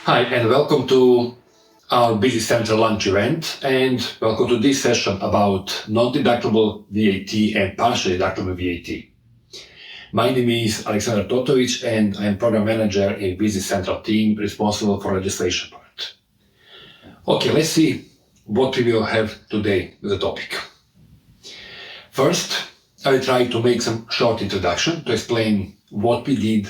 Hi, and welcome to our Busy Center lunch event, and welcome to this session about non-deductible VAT and partially deductible VAT. My name is Alexander Totovic, and I am Program Manager in Busy Central team responsible for registration part. Okay, let's see what we will have today with the topic. First, I will try to make some short introduction to explain what we did,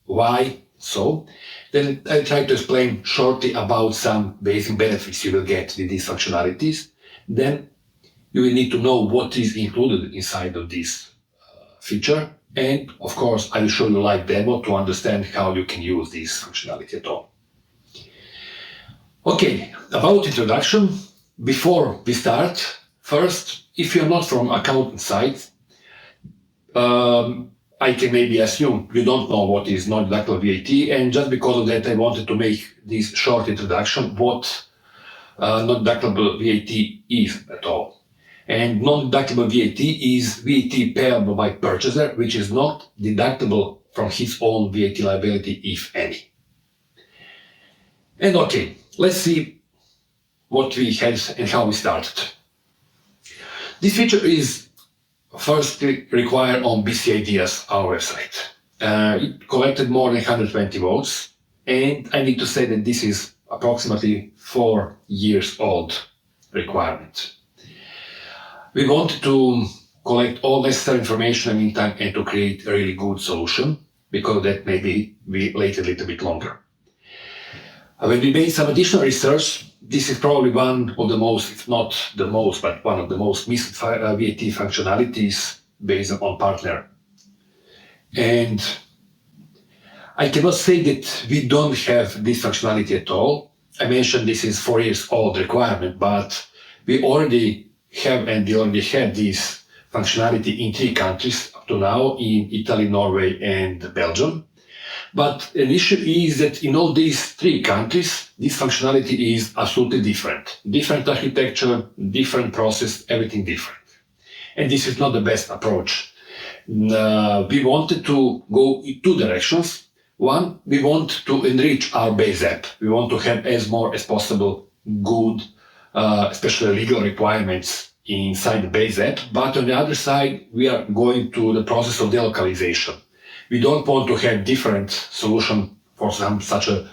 why so. Then I'll try to explain shortly about some basic benefits you will get with these functionalities. Then you will need to know what is included inside of this feature. And of course, I will show you a live demo to understand how you can use this functionality at all. Okay, about introduction. Before we start, first, if you're not from accountant side, I can maybe assume you don't know what is non-deductible VAT, and just because of that, I wanted to make this short introduction what non-deductible VAT is at all. And non-deductible VAT is VAT payable by purchaser, which is not deductible from his own VAT liability, if any. And okay, let's see what we had and how we started. This feature is first required on BC Ideas, our website. It collected more than 120 votes, and I need to say that this is approximately 4 years old requirement. We wanted to collect all necessary information in the meantime and to create a really good solution, because that maybe we wait a little bit longer. When we made some additional research, this is probably one of the most, if not the most, but one of the most missed VAT functionalities based on partner. And I cannot say that we don't have this functionality at all. I mentioned this is 4 years old requirement, but we already have and we already had this functionality in 3 countries up to now, in Italy, Norway, and Belgium. But an issue is that in all these 3 countries, this functionality is absolutely different. Different architecture, different process, everything different. And this is not the best approach. We wanted to go in 2 directions. One, we want to enrich our base app. We want to have as more as possible good, especially legal requirements inside the base app. But on the other side, we are going to the process of delocalization. We don't want to have different solution for some such a,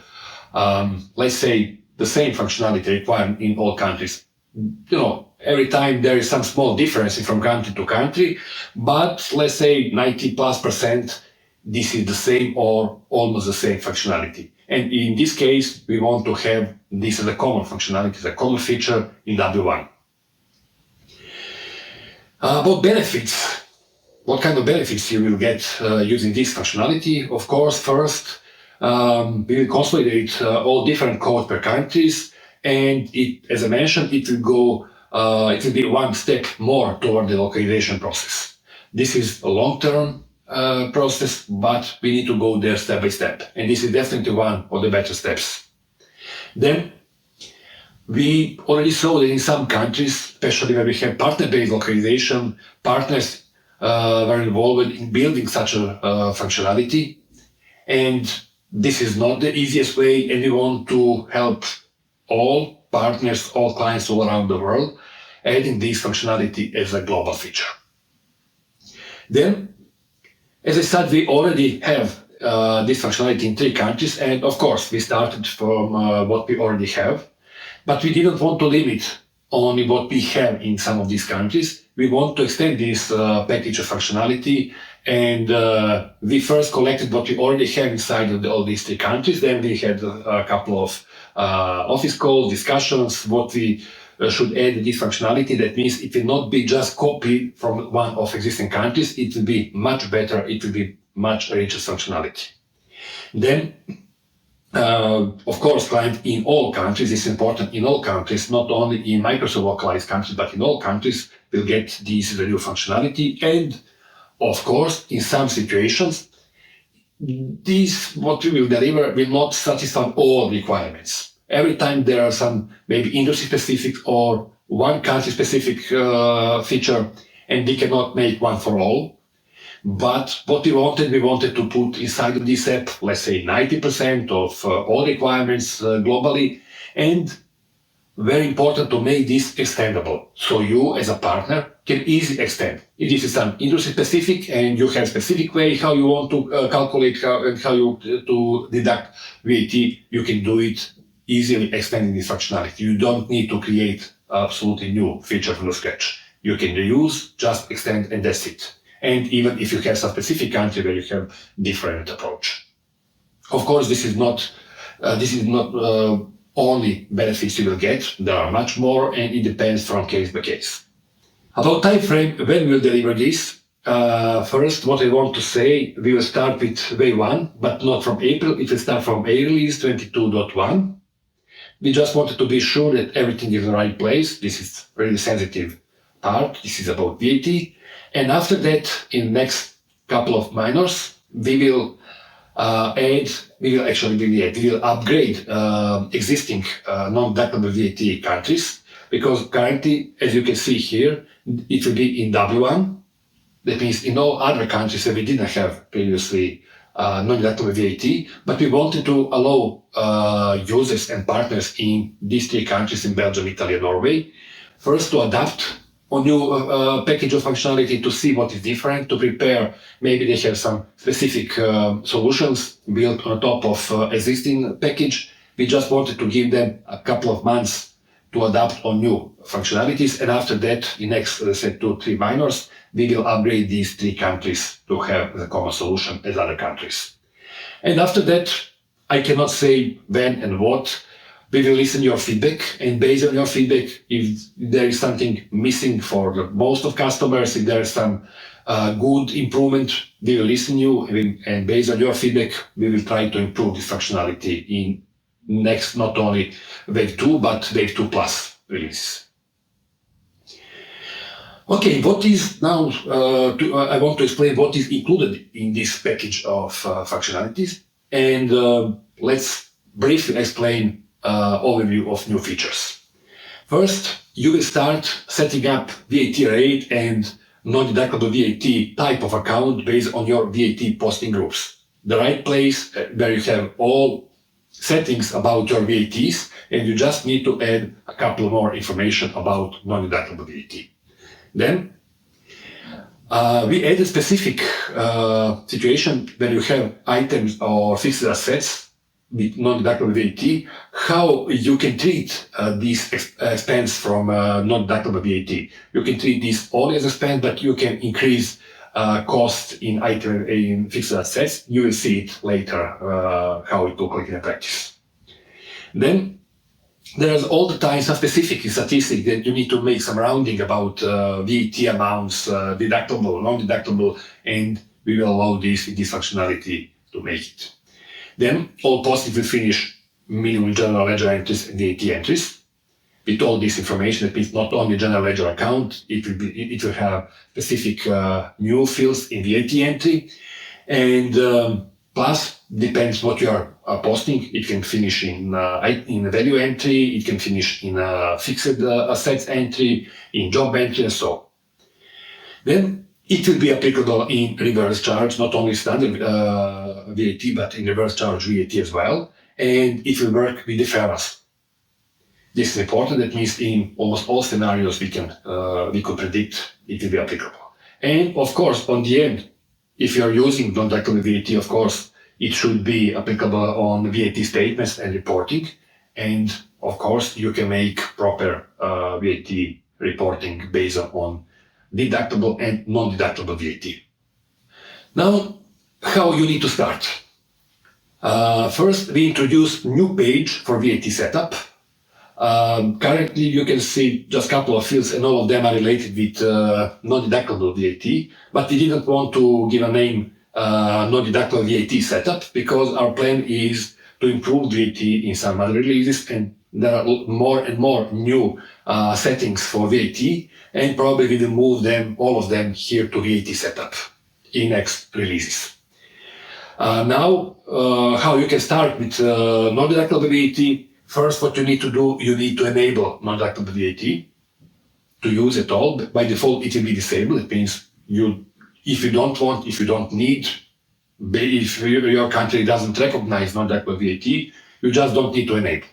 let's say, the same functionality required in all countries. You know, every time there is some small difference from country to country, but let's say 90+%, this is the same or almost the same functionality. And in this case, we want to have this as a common functionality, as a common feature in W1. About benefits. What kind of benefits you will get using this functionality? Of course, first, we will consolidate all different codes per countries, and it, as I mentioned, it will be one step more toward the localization process. This is a long-term process, but we need to go there step by step, and this is definitely one of the better steps. Then, we already saw that in some countries, especially where we have partner-based localization, partners were involved in building such a functionality, and this is not the easiest way, and we want to help all partners, all clients all around the world, adding this functionality as a global feature. Then, as I said, we already have this functionality in 3 countries, and of course we started from what we already have, but we didn't want to limit only what we have in some of these countries. We want to extend this package of functionality, and we first collected what we already have inside of all these 3 countries. Then we had a couple of office calls, discussions, what we should add in this functionality. That means it will not be just copied from one of existing countries. It will be much better. It will be much richer functionality. Then, of course, client in all countries is important. In all countries, not only in Microsoft localized countries, but in all countries will get this new functionality. And of course, in some situations, this what we will deliver will not satisfy all requirements. Every time there are some maybe industry specific or one country specific feature, and we cannot make one for all. But what we wanted to put inside of this app, let's say 90% of all requirements globally, and very important to make this extendable. So you as a partner can easily extend. If this is some industry specific and you have specific way how you want to calculate how you to deduct VAT, you can do it easily extending this functionality. You don't need to create absolutely new feature from the scratch. You can reuse, just extend, and that's it. And even if you have some specific country where you have different approach. Of course, this is not only benefits you will get. There are much more, and it depends from case by case. About time frame, when we'll deliver this, first, what I want to say, we will start with Wave 1, but not from April. It will start from a release 22.1. We just wanted to be sure that everything is in the right place. This is really sensitive part. This is about VAT. And after that, in the next couple of minors, we will upgrade existing non-deductible VAT countries, because currently, as you can see here, it will be in W1. That means in all other countries that we didn't have previously non-deductible VAT, but we wanted to allow users and partners in these three countries, in Belgium, Italy, and Norway, first to adapt a new package of functionality to see what is different, to prepare. Maybe they have some specific solutions built on top of existing package. We just wanted to give them a couple of months to adapt on new functionalities. And after that, in next, let's say 2-3 minors, we will upgrade these three countries to have the common solution as other countries. And after that, I cannot say when and what. We will listen to your feedback, and based on your feedback, if there is something missing for most of customers, if there is some good improvement, we will listen to you, and based on your feedback, we will try to improve this functionality in next, not only Wave 2, but Wave 2 Plus release. Okay, what is now, I want to explain what is included in this package of functionalities, and let's briefly explain overview of new features. First, you will start setting up VAT rate and non-deductible VAT type of account based on your VAT posting groups. The right place where you have all settings about your VATs, and you just need to add a couple more information about non-deductible VAT. Then, we add a specific situation where you have items or fixed assets with non-deductible VAT, how you can treat this expense from non-deductible VAT. You can treat this only as a expense, but you can increase cost in item in fixed assets. You will see it later how it looks like in practice. Then there's all the time some specific statistic that you need to make some rounding about VAT amounts, deductible, non-deductible, and we will allow this with this functionality to make it. Then all posting will finish minimum general ledger entries and VAT entries. With all this information, that means not only general ledger account, it will have specific new fields in VAT entry, and plus depends what you are posting. It can finish in value entry, it can finish in fixed assets entry, in job entry, and so on. Then it will be applicable in reverse charge, not only standard VAT, but in reverse charge VAT as well, and it will work with the fairness. This is important. That means in almost all scenarios we could predict it will be applicable. And of course, on the end, if you are using non-deductible VAT, of course, it should be applicable on VAT statements and reporting. And of course, you can make proper VAT reporting based on deductible and non-deductible VAT. Now, how you need to start? First, we introduce new page for VAT setup. Currently, you can see just a couple of fields, and all of them are related with non-deductible VAT. But we didn't want to give a name non-deductible VAT setup, because our plan is to improve VAT in some other releases, and there are more and more new settings for VAT, and probably we will move them, all of them, here to VAT setup in next releases. Now, how you can start with non-deductible VAT. First, what you need to do, you need to enable non-deductible VAT to use it all. By default, it will be disabled. It means you If you don't want, if you don't need, if your country doesn't recognize non-deductible VAT, you just don't need to enable.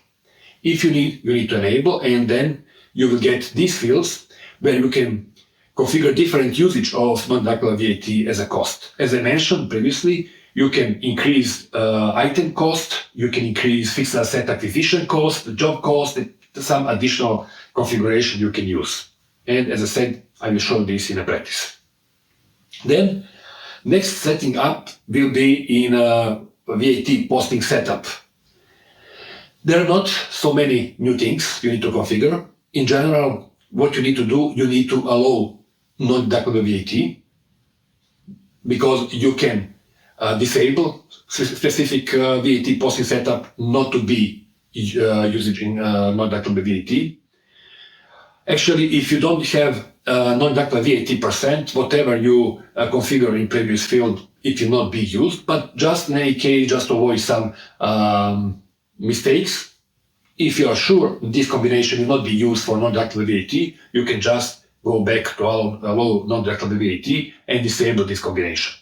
If you need, you need to enable, and then you will get these fields where you can configure different usage of non-deductible VAT as a cost. As I mentioned previously, you can increase item cost, you can increase fixed asset acquisition cost, job cost, and some additional configuration you can use. And as I said, I will show this in a practice. Then, next setting up will be in a VAT posting setup. There are not so many new things you need to configure. In general, what you need to do, you need to allow non-deductible VAT, because you can disable specific VAT posting setup not to be used in non-deductible VAT. Actually, if you don't have non-deductible VAT percent, whatever you configure in previous field, it will not be used. But just in any case, just to avoid some mistakes, if you are sure this combination will not be used for non-deductible VAT, you can just go back to allow non-deductible VAT and disable this combination.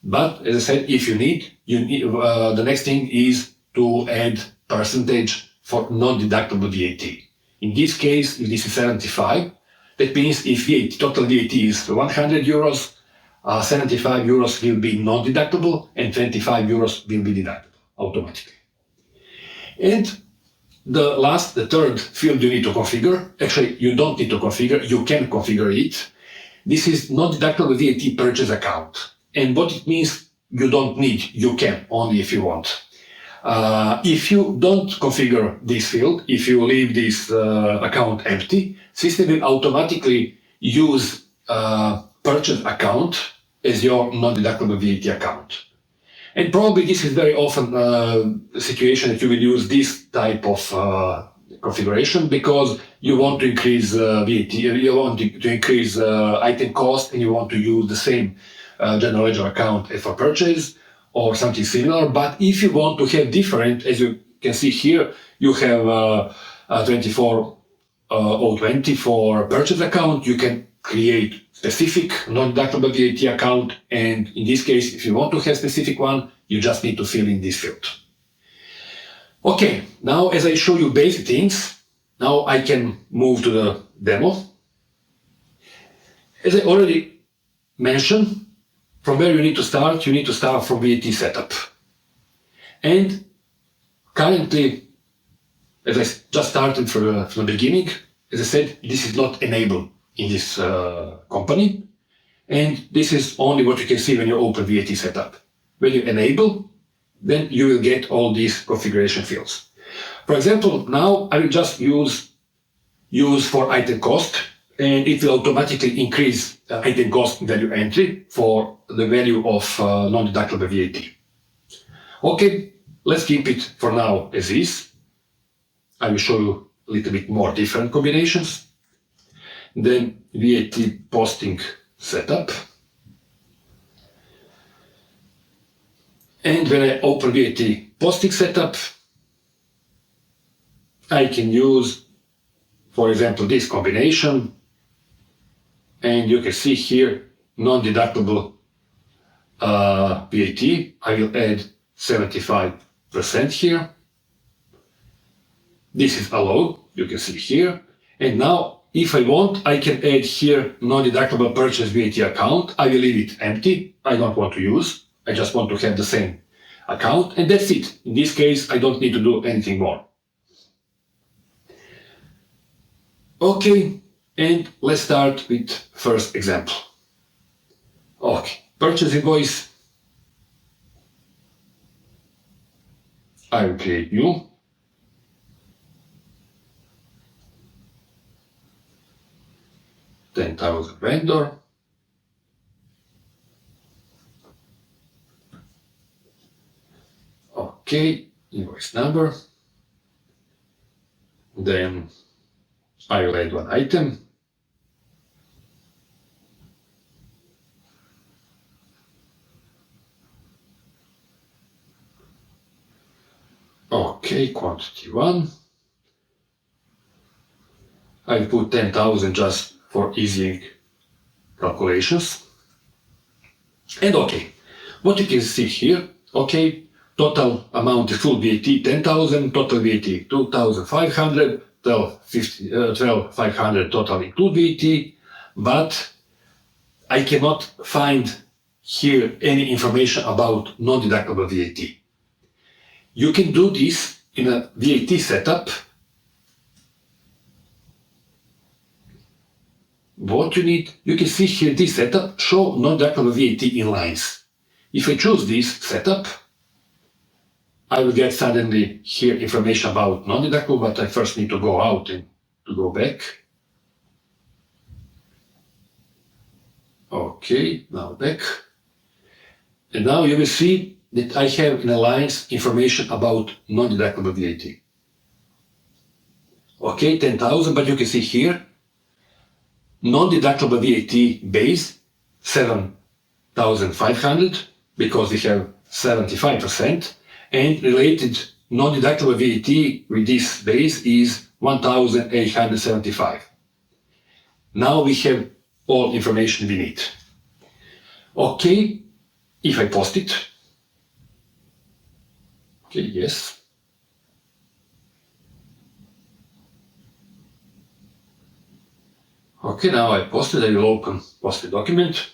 But as I said, if you need the next thing is to add percentage for non-deductible VAT. In this case, this is 75. That means if VAT, total VAT is 100 euros, 75 euros will be non-deductible and 25 euros will be deductible automatically. And the third field you need to configure, actually you don't need to configure, you can configure it. This is non-deductible VAT purchase account. And what it means, you don't need, you can, only if you want. If you don't configure this field, if you leave this account empty, system will automatically use purchase account as your non-deductible VAT account. And probably this is very often the situation that you will use this type of configuration because you want to increase VAT, you want to increase item cost, and you want to use the same general ledger account as for purchase or something similar. But if you want to have different, as you can see here, you have 24020 for purchase account, you can create specific non-deductible VAT account, and in this case, if you want to have specific one, you just need to fill in this field. Okay, now as I show you basic things, now I can move to the demo. As I already mentioned, from where you need to start from VAT setup. And currently, as I just started from the beginning, as I said, this is not enabled in this company. And this is only what you can see when you open VAT setup. When you enable, then you will get all these configuration fields. For example, now I will just use for item cost, and it will automatically increase item cost value entry for the value of non-deductible VAT. Okay, let's keep it for now as is. I will show you a little bit more different combinations. Then VAT posting setup. And when I open VAT posting setup, I can use, for example, this combination. And you can see here, non-deductible VAT. I will add 75% here. This is allowed, you can see here. And now, if I want, I can add here non-deductible purchase VAT account. I will leave it empty. I don't want to use. I just want to have the same account, and that's it. In this case, I don't need to do anything more. Okay, and let's start with first example. Okay, purchase invoice. I will create new. $10,000 vendor. Okay, invoice number. Then I will add one item. Okay, quantity 1. I put 10,000 just for easy calculations. And okay, what you can see here, okay, total amount is full VAT 10,000, total VAT 2,500, 12,500 total include VAT, but I cannot find here any information about non-deductible VAT. You can do this in a VAT setup. What you need, you can see here this setup, show non-deductible VAT in lines. If I choose this setup, I will get suddenly here information about non-deductible, but I first need to go out and to go back. Okay, now back. And now you will see that I have in the lines information about non-deductible VAT. Okay, 10,000, but you can see here, non-deductible VAT base 7,500 because we have 75%, and related non-deductible VAT with this base is 1,875. Now we have all information we need. Okay, if I post it. Okay, yes. Okay, now I posted, I will open post the document.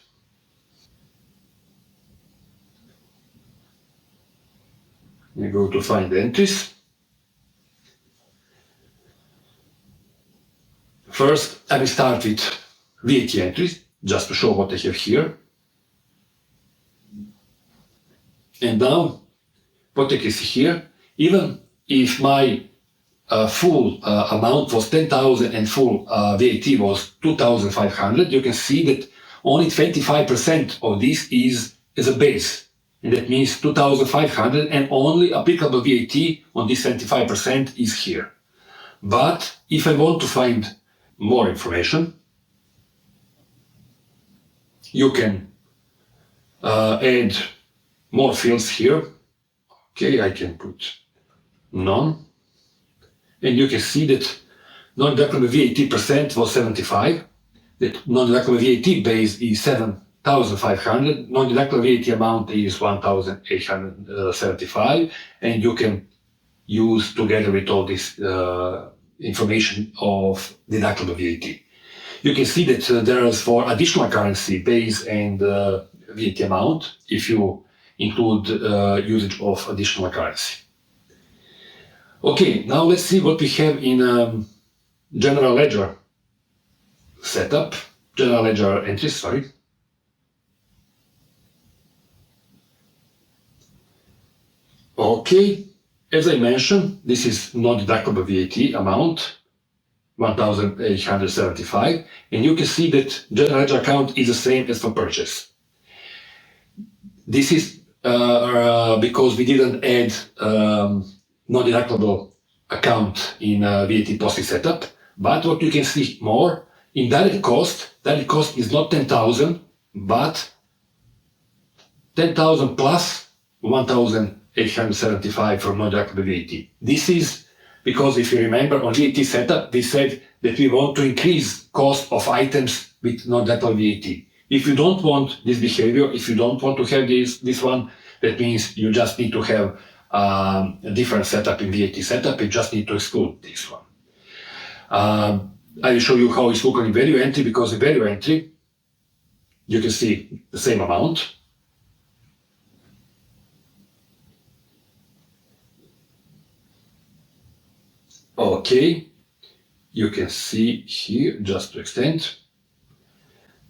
I go to find the entries. First, I will start with VAT entries, just to show what I have here. And now, what you can see here, even if my full amount was 10,000 and full VAT was 2,500, you can see that only 25% of this is as a base. And that means 2,500, and only applicable VAT on this 25% is here. But if I want to find more information, you can add more fields here. Okay, I can put none. And you can see that non-deductible VAT percent was 75. That non-deductible VAT base is 7,500. Non-deductible VAT amount is 1,875. And you can use together with all this information of deductible VAT. You can see that there is for additional currency base and VAT amount if you include usage of additional currency. Okay, now let's see what we have in general ledger setup, general ledger entries, sorry. Okay, as I mentioned, this is non-deductible VAT amount, 1,875, and you can see that general ledger account is the same as for purchase. This is because we didn't add non-deductible account in VAT posting setup, but what you can see more, in direct cost is not 10,000, but 10,000 plus 1,875 for non-deductible VAT. This is because if you remember on VAT setup, we said that we want to increase cost of items with non-deductible VAT. If you don't want this behavior, if you don't want to have this one, that means you just need to have a different setup in VAT setup, you just need to exclude this one. I will show you how it's looking in value entry, because in value entry, you can see the same amount. Okay, you can see here, just to extend,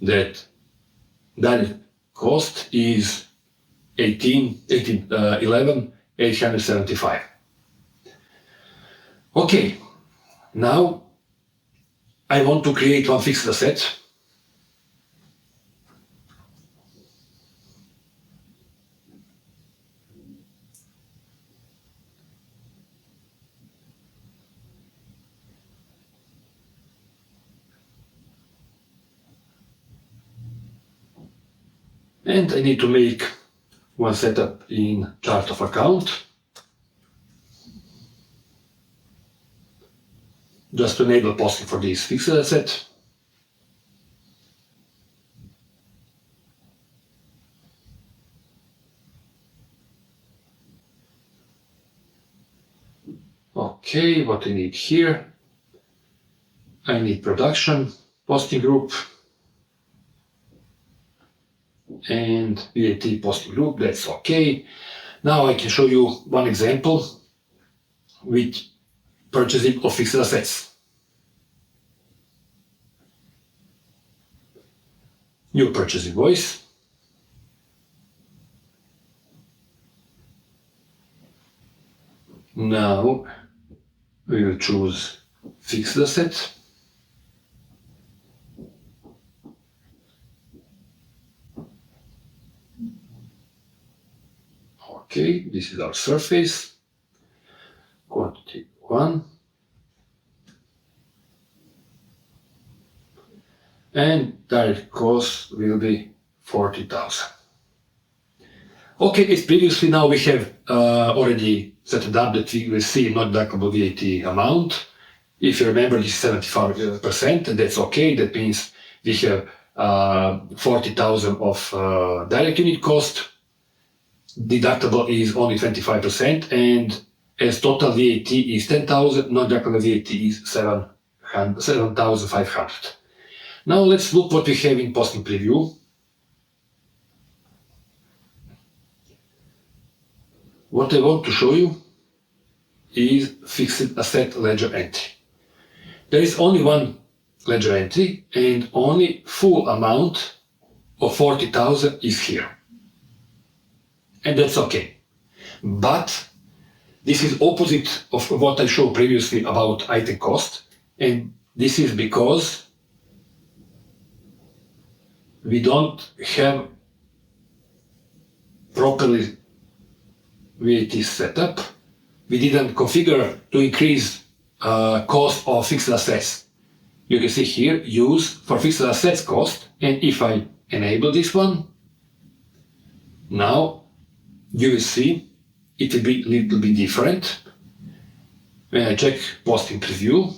that direct cost is 11,875. Okay, now I want to create one fixed asset. And I need to make one setup in chart of account, just to enable posting for this fixed asset. Okay, what I need here? I need production, posting group, and VAT posting group, that's okay. Now I can show you one example with purchasing of fixed assets. New purchase invoice. Now we will choose fixed asset. Okay, this is our surface. Quantity 1. And direct cost will be 40,000. Okay, as previously, now we have already set it up that we will see non-deductible VAT amount. If you remember, this is 75%, and that's okay. That means we have 40,000 of direct unit cost. Deductible is only 25%, and as total VAT is 10,000, non-deductible VAT is 7,500. Now let's look what we have in posting preview. What I want to show you is fixed asset ledger entry. There is only one ledger entry and only full amount of 40,000 is here. And that's okay. But this is opposite of what I showed previously about item cost. And this is because we don't have properly VAT setup. We didn't configure to increase cost of fixed assets. You can see here, use for fixed assets cost. And if I enable this one, now you will see it will be a little bit different. When I check posting preview,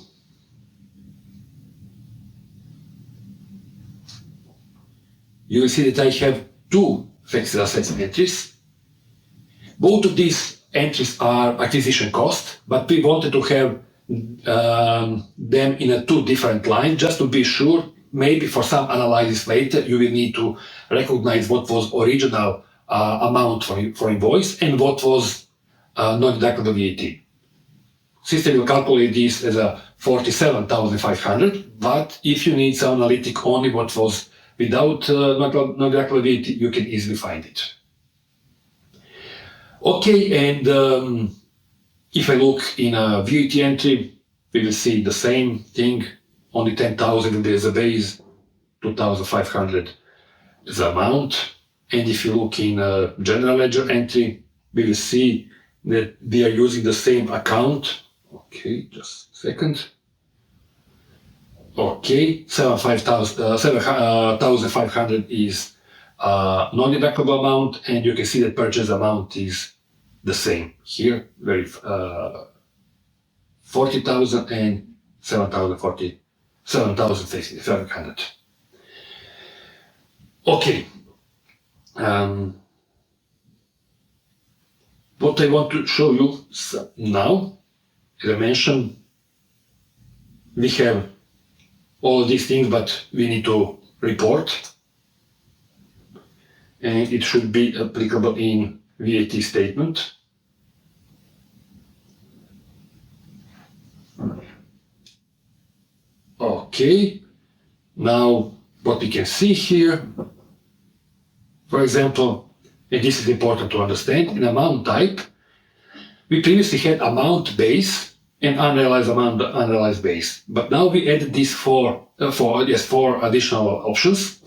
you will see that I have two fixed assets entries. Both of these entries are acquisition cost, but we wanted to have them in a two different lines just to be sure. Maybe for some analysis later, you will need to recognize what was original amount for invoice and what was non-deductible VAT. System will calculate this as a 47,500, but if you need some analytic only what was without non-deductible VAT, you can easily find it. Okay, and if I look in a VAT entry, we will see the same thing, only 10,000 as a base, 2,500 is the amount. And if you look in a general ledger entry, we will see that we are using the same account. Okay, just a second. Okay, 7,500 is non-deductible amount, and you can see that purchase amount is the same here, 40,000 and 7,500. Okay. What I want to show you now, as I mentioned, we have all these things, but we need to report, and it should be applicable in VAT statement. Okay, now what we can see here, for example, and this is important to understand, in amount type, we previously had amount base and unrealized amount, unrealized base. But now we added these four additional options.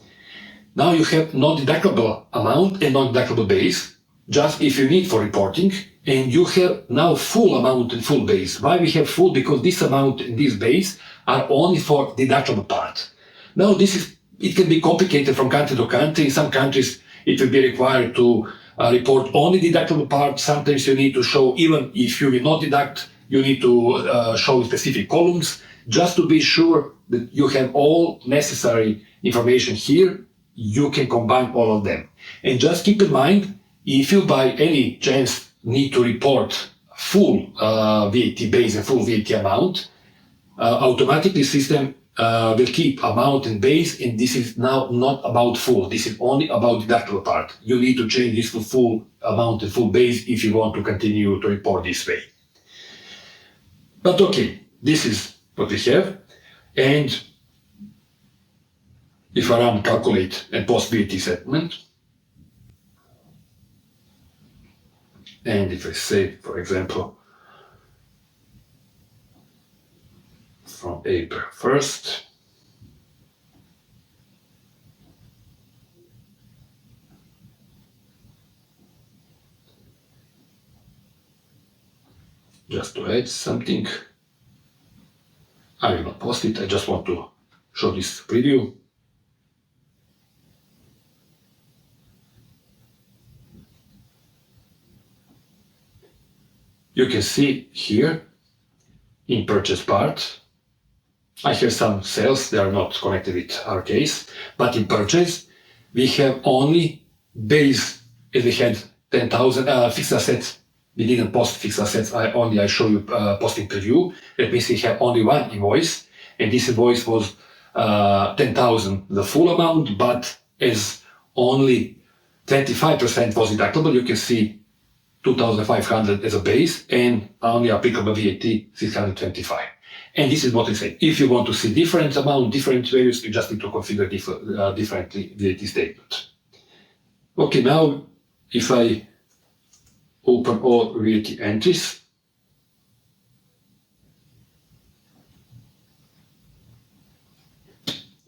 Now you have non-deductible amount and non-deductible base, just if you need for reporting, and you have now full amount and full base. Why we have full? Because this amount and this base are only for deductible part. Now it can be complicated from country to country. In some countries, it will be required to report only deductible part. Sometimes you need to show, even if you will not deduct, you need to show specific columns. Just to be sure that you have all necessary information here, you can combine all of them. And just keep in mind, if you by any chance need to report full VAT base and full VAT amount, automatically system will keep amount and base, and this is now not about full. This is only about deductible part. You need to change this to full amount and full base if you want to continue to report this way. But okay, this is what we have. And if I run calculate and post VAT settlement, and if I say, for example, from April 1st, just to add something, I will not post it, I just want to show this preview. You can see here in purchase part, I have some sales, they are not connected with our case, but in purchase, we have only base, as we had 10,000 fixed assets. We didn't post fixed assets, I show you posting preview. That means we have only one invoice, and this invoice was 10,000, the full amount, but as only 25% was deductible, you can see 2,500 as a base and only applicable VAT 625. And this is what I said. If you want to see different amount, different values, you just need to configure differently VAT statement. Okay, now if I open all VAT entries,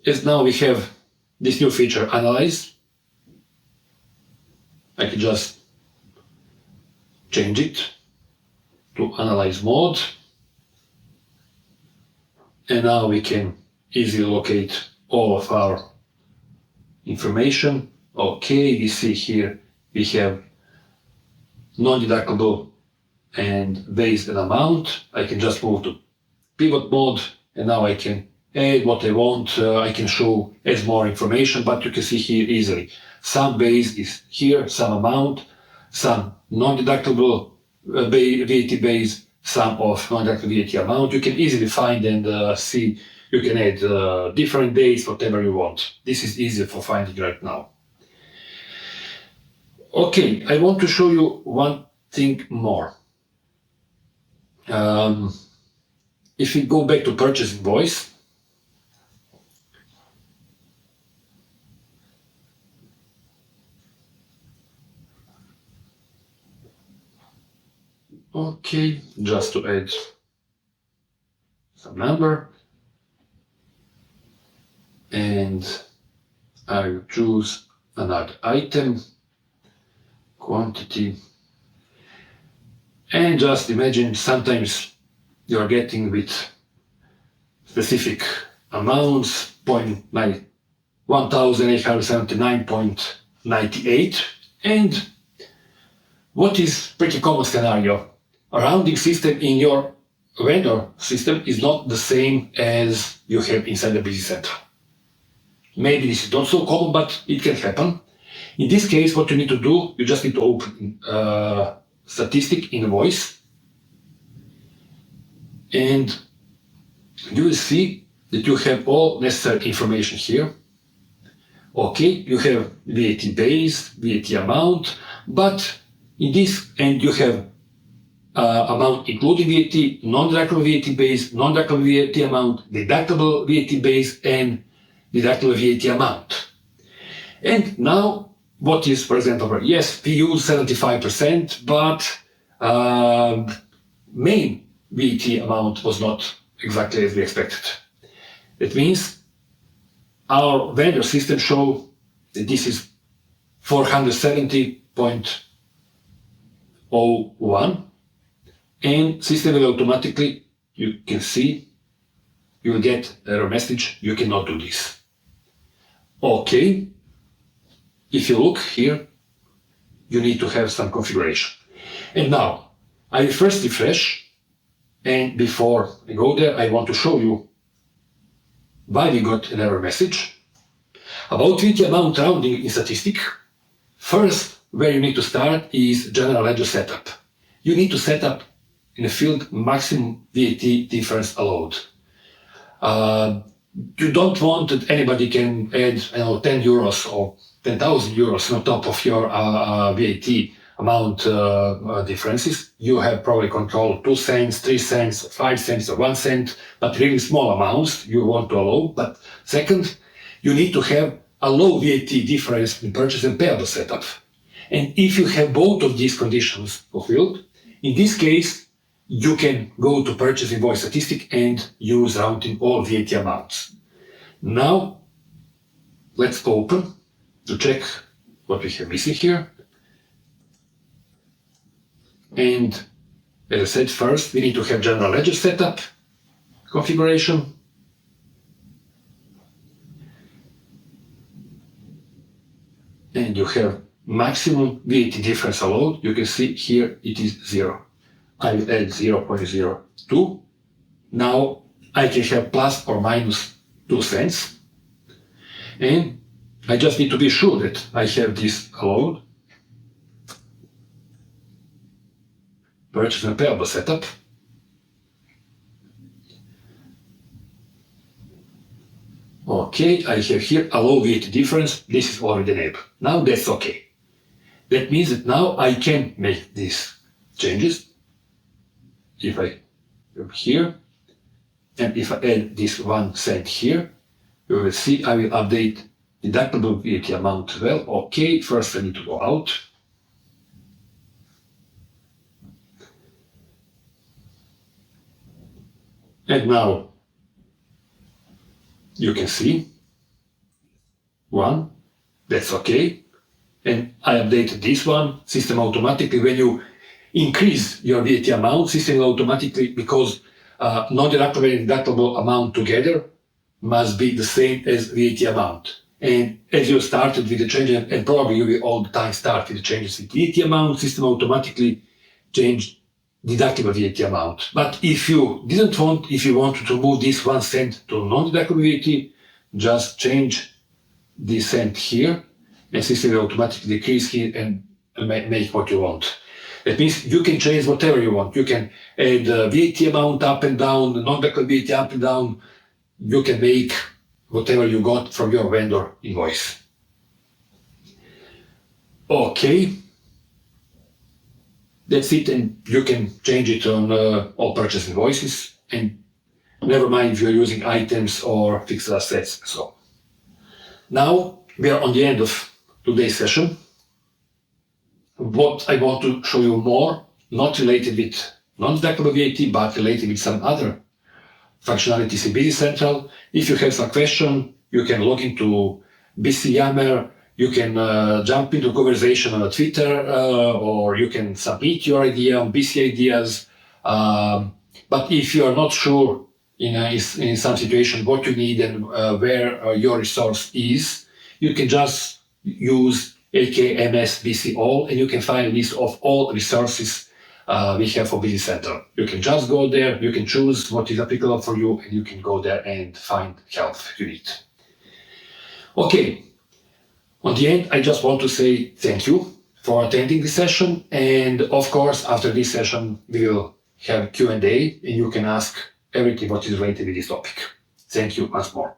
as now we have this new feature, analyze. I can just change it to analyze mode. And now we can easily locate all of our information. Okay, we see here we have non-deductible and base and amount. I can just move to pivot mode, and now I can add what I want. I can show as more information, but you can see here easily. Some base is here, some amount, some non-deductible VAT base, some of non-deductible VAT amount. You can easily find and see. You can add different days, whatever you want. This is easy for finding right now. Okay, I want to show you one thing more. If we go back to purchase invoice, okay, just to add some number, and I will choose another item, quantity, and just imagine sometimes you are getting with specific amounts, 1,879.98, and what is pretty common scenario? A rounding system in your vendor system is not the same as you have inside the business center. Maybe this is not so common, but it can happen. In this case, what you need to do, you just need to open statistic invoice, and you will see that you have all necessary information here. Okay, you have VAT base, VAT amount, but in this end you have amount including VAT, non-deductible VAT base, non-deductible VAT amount, deductible VAT base, and deductible VAT amount. And now, what is, for example, yes, we use 75%, but main VAT amount was not exactly as we expected. That means our vendor system show that this is 470.01, and system will automatically, you can see, you will get error message, you cannot do this. Okay, if you look here, you need to have some configuration. And now, I will first refresh, and before I go there, I want to show you why we got an error message. About VAT amount rounding in statistic, first, where you need to start is general ledger setup. You need to set up in the field maximum VAT difference allowed. You don't want that anybody can add 10 euros or 10,000 euros on top of your VAT amount differences. You have probably control 2 cents, 3 cents, 5 cents or 1 cent, but really small amounts you want to allow. But second, you need to have a low VAT difference in purchase and payable setup. And if you have both of these conditions fulfilled, in this case, you can go to purchase invoice statistic and use rounding all VAT amounts. Now, let's open to check what we have missing here. And as I said, first we need to have general ledger setup configuration. And you have maximum VAT difference allowed. You can see here it is 0. I will add 0.02. Now I can have plus or minus 2 cents. And I just need to be sure that I have this allowed. Purchase and payable setup. Okay, I have here allow VAT difference. This is already enabled. Now that's okay. That means that now I can make these changes. If I go here, and if I add this 1 cent here, you will see I will update deductible VAT amount as well. Okay, first I need to go out. And now you can see 1, that's okay. And I updated this one. System automatically, when you increase your VAT amount, system automatically, because non-deductible and deductible amount together must be the same as VAT amount. And as you started with the changes, and probably you will all the time start with the changes with VAT amount, system automatically changed deductible VAT amount. But if you didn't want, if you wanted to move this 1 cent to non-deductible VAT, just change this cent here, and system will automatically decrease here and make what you want. That means you can change whatever you want. You can add VAT amount up and down, non-deductible VAT up and down. You can make whatever you got from your vendor invoice. Okay. That's it, and you can change it on all purchase invoices, and never mind if you're using items or fixed assets. So now we are on the end of today's session. What I want to show you more, not related with non-deductible VAT, but related with some other functionalities in Business Central. If you have some question, you can log into BC Yammer. You can jump into conversation on Twitter, or you can submit your idea on BC Ideas. But if you are not sure in some situation what you need and where your resource is, you can just use AKMS BC All, and you can find a list of all resources we have for Business Central. You can just go there, you can choose what is applicable for you, and you can go there and find help you need. Okay. On the end, I just want to say thank you for attending this session. And of course, after this session, we will have Q&A, and you can ask everything what is related with this topic. Thank you once more.